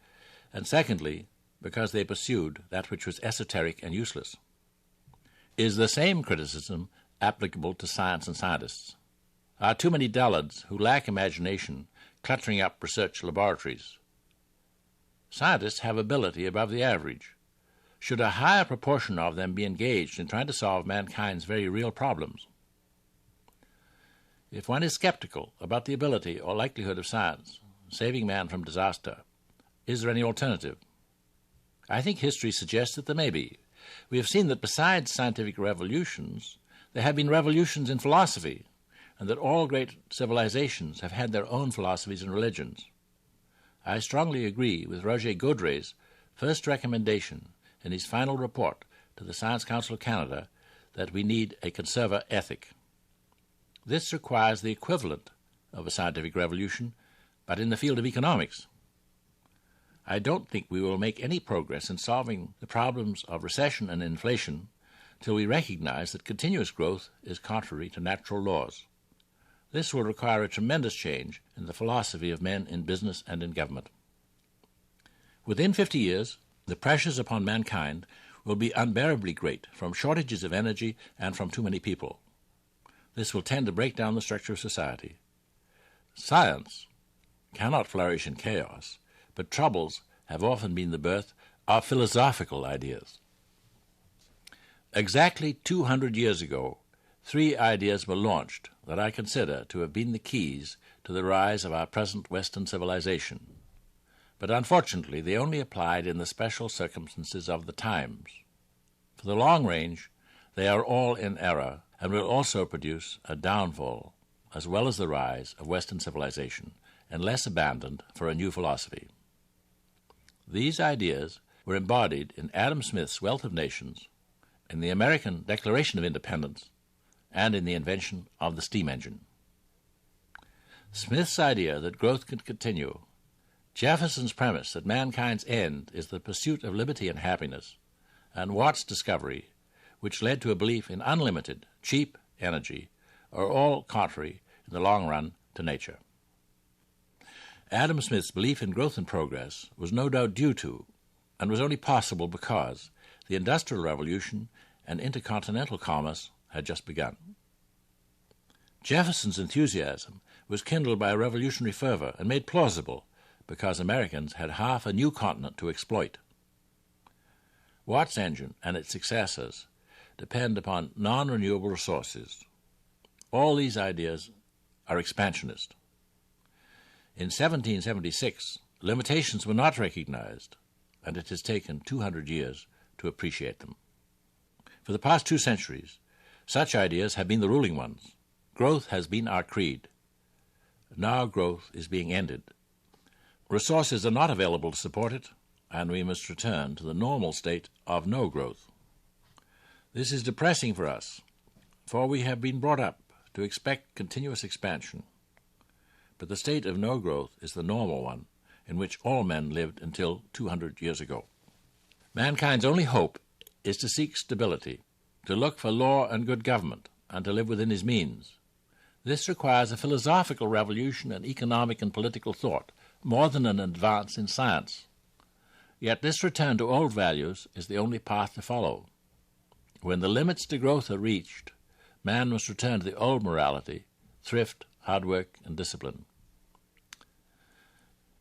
and secondly, because they pursued that which was esoteric and useless. Is the same criticism applicable to science and scientists? Are too many dullards who lack imagination cluttering up research laboratories? Scientists have ability above the average. Should a higher proportion of them be engaged in trying to solve mankind's very real problems? If one is skeptical about the ability or likelihood of science saving man from disaster, is there any alternative? I think history suggests that there may be. We have seen that besides scientific revolutions, there have been revolutions in philosophy, and that all great civilizations have had their own philosophies and religions. I strongly agree with Roger Godrez's first recommendation in his final report to the Science Council of Canada that we need a conserver ethic. This requires the equivalent of a scientific revolution, but in the field of economics. I don't think we will make any progress in solving the problems of recession and inflation till we recognize that continuous growth is contrary to natural laws. This will require a tremendous change in the philosophy of men in business and in government. Within 50 years, the pressures upon mankind will be unbearably great from shortages of energy and from too many people. This will tend to break down the structure of society. Science cannot flourish in chaos, but troubles have often been the birth of philosophical ideas. Exactly 200 years ago, 3 ideas were launched that I consider to have been the keys to the rise of our present Western civilization. But unfortunately, they only applied in the special circumstances of the times. For the long range, they are all in error and will also produce a downfall, as well as the rise of Western civilization, unless abandoned for a new philosophy. These ideas were embodied in Adam Smith's Wealth of Nations, in the American Declaration of Independence, and in the invention of the steam engine. Smith's idea that growth could continue, Jefferson's premise that mankind's end is the pursuit of liberty and happiness, and Watt's discovery, which led to a belief in unlimited, cheap energy, are all contrary in the long run to nature. Adam Smith's belief in growth and progress was no doubt due to, and was only possible because, the Industrial Revolution and intercontinental commerce had just begun. Jefferson's enthusiasm was kindled by a revolutionary fervor and made plausible because Americans had half a new continent to exploit. Watt's engine and its successors depend upon non-renewable resources. All these ideas are expansionist. In 1776, limitations were not recognized, and it has taken 200 years to appreciate them. For the past 2 centuries, such ideas have been the ruling ones. Growth has been our creed. Now growth is being ended. Resources are not available to support it, and we must return to the normal state of no growth. This is depressing for us, for we have been brought up to expect continuous expansion. But the state of no growth is the normal one in which all men lived until 200 years ago. Mankind's only hope is to seek stability, to look for law and good government, and to live within his means. This requires a philosophical revolution in economic and political thought, more than an advance in science. Yet this return to old values is the only path to follow. When the limits to growth are reached, man must return to the old morality, thrift, hard work, and discipline.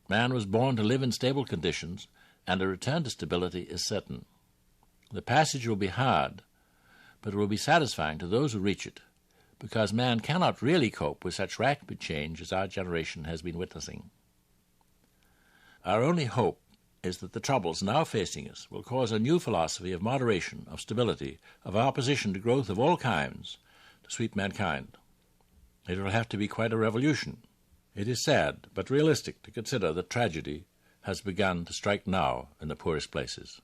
Man was born to live in stable conditions, and a return to stability is certain. The passage will be hard, but it will be satisfying to those who reach it, because man cannot really cope with such rapid change as our generation has been witnessing. Our only hope is that the troubles now facing us will cause a new philosophy of moderation, of stability, of opposition to growth of all kinds to sweep mankind. It will have to be quite a revolution. It is sad, but realistic to consider that tragedy has begun to strike now in the poorest places.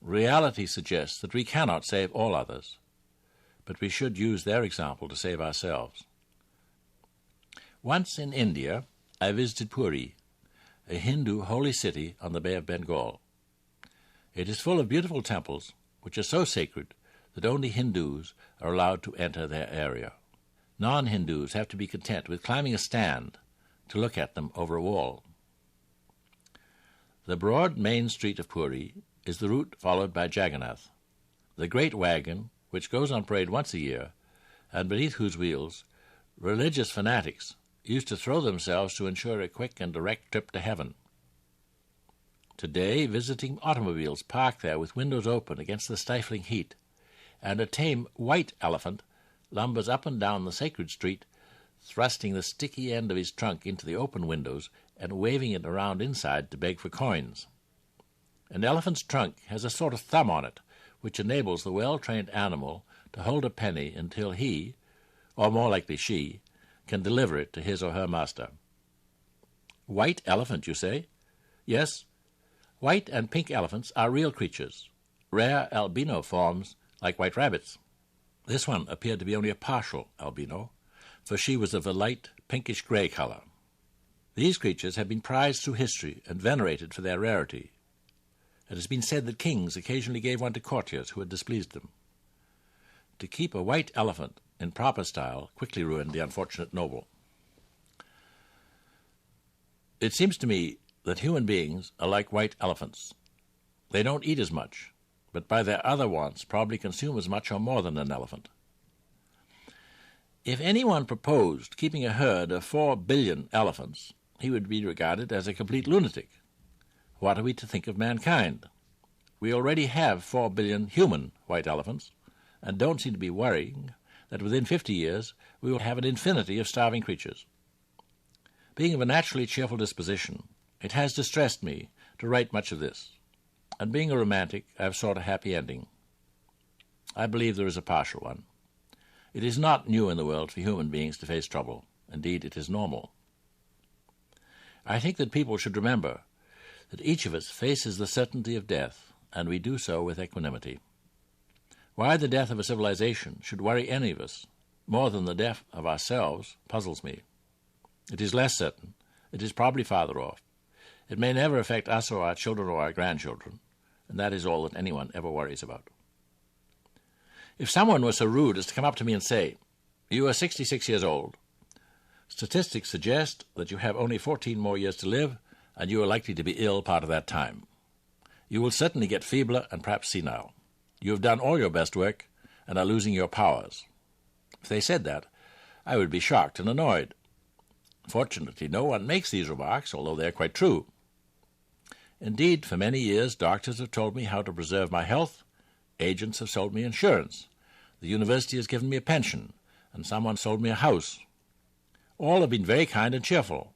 Reality suggests that we cannot save all others, but we should use their example to save ourselves. Once in India, I visited Puri, a Hindu holy city on the Bay of Bengal. It is full of beautiful temples, which are so sacred that only Hindus are allowed to enter their area. Non-Hindus have to be content with climbing a stand to look at them over a wall. The broad main street of Puri is the route followed by Jagannath, the great wagon which goes on parade once a year, and beneath whose wheels religious fanatics used to throw themselves to ensure a quick and direct trip to heaven. Today, visiting automobiles park there with windows open against the stifling heat, and a tame white elephant lumbers up and down the sacred street, thrusting the sticky end of his trunk into the open windows and waving it around inside to beg for coins. An elephant's trunk has a sort of thumb on it, which enables the well-trained animal to hold a penny until he, or more likely she, can deliver it to his or her master. White elephant, you say? Yes, white and pink elephants are real creatures. rare albino forms like white rabbits. This one appeared to be only a partial albino, for she was of a light pinkish-gray color. These creatures have been prized through history and venerated for their rarity. It has been said that kings occasionally gave one to courtiers who had displeased them. To keep a white elephant in proper style quickly ruined the unfortunate noble. It seems to me that human beings are like white elephants. They don't eat as much, but by their other wants probably consume as much or more than an elephant. If anyone proposed keeping a herd of 4 billion elephants, he would be regarded as a complete lunatic. What are we to think of mankind? We already have 4 billion human white elephants, and don't seem to be worrying that within 50 years we will have an infinity of starving creatures. Being of a naturally cheerful disposition, it has distressed me to write much of this, and being a romantic, I have sought a happy ending. I believe there is a partial one. It is not new in the world for human beings to face trouble. Indeed, it is normal. I think that people should remember that each of us faces the certainty of death, and we do so with equanimity. Why the death of a civilization should worry any of us more than the death of ourselves puzzles me. It is less certain. It is probably farther off. It may never affect us or our children or our grandchildren, and that is all that anyone ever worries about. If someone was so rude as to come up to me and say, "You are 66 years old. Statistics suggest that you have only 14 more years to live, and you are likely to be ill part of that time. You will certainly get feebler and perhaps senile. You have done all your best work and are losing your powers." If they said that, I would be shocked and annoyed. Fortunately, no one makes these remarks, although they are quite true. Indeed, for many years, doctors have told me how to preserve my health, agents have sold me insurance, the university has given me a pension, and someone sold me a house. All have been very kind and cheerful.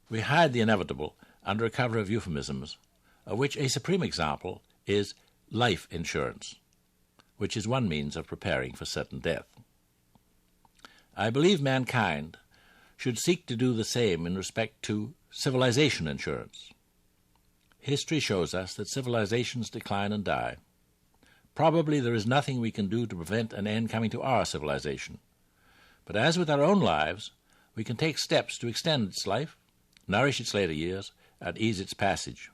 We hide the inevitable under a cover of euphemisms, of which a supreme example is life insurance, which is one means of preparing for certain death. I believe mankind should seek to do the same in respect to civilization insurance. History shows us that civilizations decline and die. Probably there is nothing we can do to prevent an end coming to our civilization. But as with our own lives, we can take steps to extend its life, nourish its later years, and ease its passage.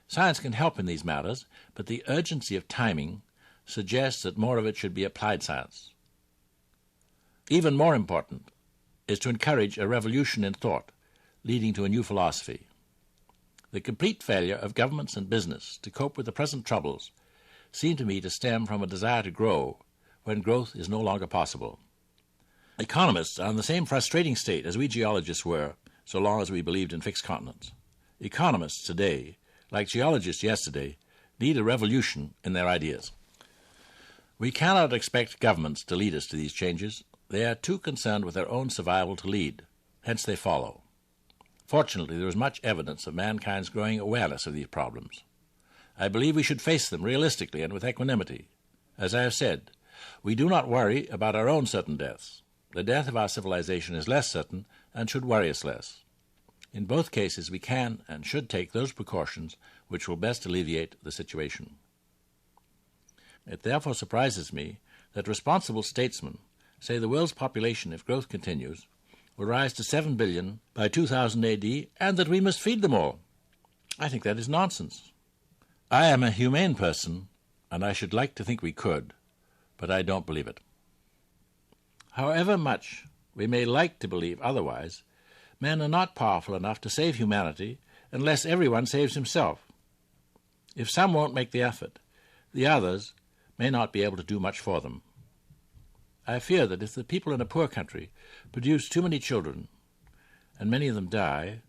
Science can help in these matters, but the urgency of timing suggests that more of it should be applied science. Even more important is to encourage a revolution in thought, leading to a new philosophy. The complete failure of governments and business to cope with the present troubles seem to me to stem from a desire to grow when growth is no longer possible. Economists are in the same frustrating state as we geologists were so long as we believed in fixed continents. Economists today, like geologists yesterday, need a revolution in their ideas. We cannot expect governments to lead us to these changes. They are too concerned with their own survival to lead, hence they follow. Fortunately, there is much evidence of mankind's growing awareness of these problems. I believe we should face them realistically and with equanimity. As I have said, we do not worry about our own certain deaths. The death of our civilization is less certain and should worry us less. In both cases, we can and should take those precautions which will best alleviate the situation. It therefore surprises me that responsible statesmen say the world's population, if growth continues, will rise to 7 billion by 2000 AD, and that we must feed them all. I think that is nonsense. I am a humane person, and I should like to think we could, but I don't believe it. However much we may like to believe otherwise, men are not powerful enough to save humanity unless everyone saves himself. If some won't make the effort, the others may not be able to do much for them. I fear that if the people in a poor country produce too many children, and many of them die,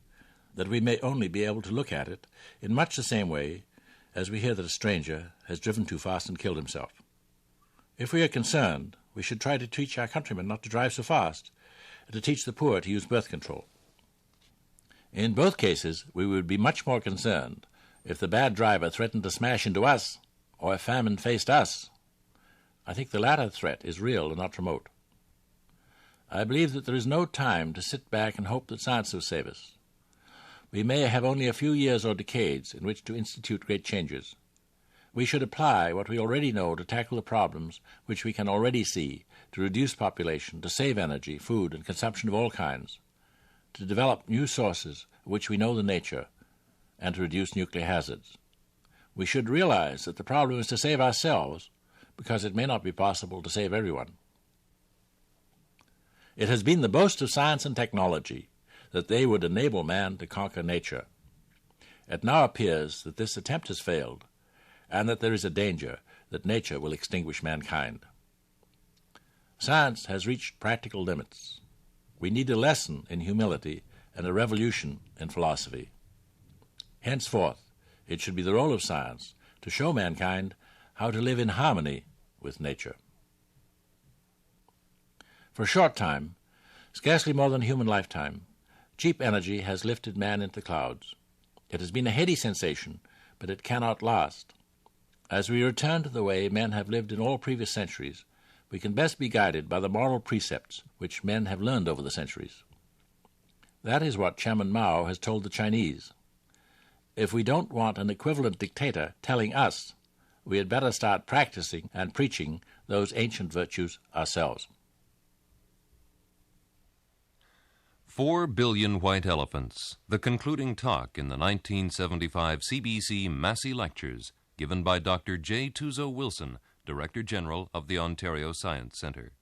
that we may only be able to look at it in much the same way as we hear that a stranger has driven too fast and killed himself. If we are concerned, we should try to teach our countrymen not to drive so fast, and to teach the poor to use birth control. In both cases, we would be much more concerned if the bad driver threatened to smash into us, or if famine faced us. I think the latter threat is real and not remote. I believe that there is no time to sit back and hope that science will save us. We may have only a few years or decades in which to institute great changes. We should apply what we already know to tackle the problems which we can already see, to reduce population, to save energy, food, and consumption of all kinds, to develop new sources of which we know the nature, and to reduce nuclear hazards. We should realize that the problem is to save ourselves, because it may not be possible to save everyone. It has been the boast of science and technology that they would enable man to conquer nature. It now appears that this attempt has failed, and that there is a danger that nature will extinguish mankind. Science has reached practical limits. We need a lesson in humility and a revolution in philosophy. Henceforth, it should be the role of science to show mankind how to live in harmony with nature. For a short time, scarcely more than a human lifetime, cheap energy has lifted man into the clouds. It has been a heady sensation, but it cannot last. As we return to the way men have lived in all previous centuries, we can best be guided by the moral precepts which men have learned over the centuries. That is what Chairman Mao has told the Chinese. If we don't want an equivalent dictator telling us, we had better start practicing and preaching those ancient virtues ourselves. 4 Billion White Elephants, the concluding talk in the 1975 CBC Massey Lectures, given by Dr. J. Tuzo Wilson, Director General of the Ontario Science Centre.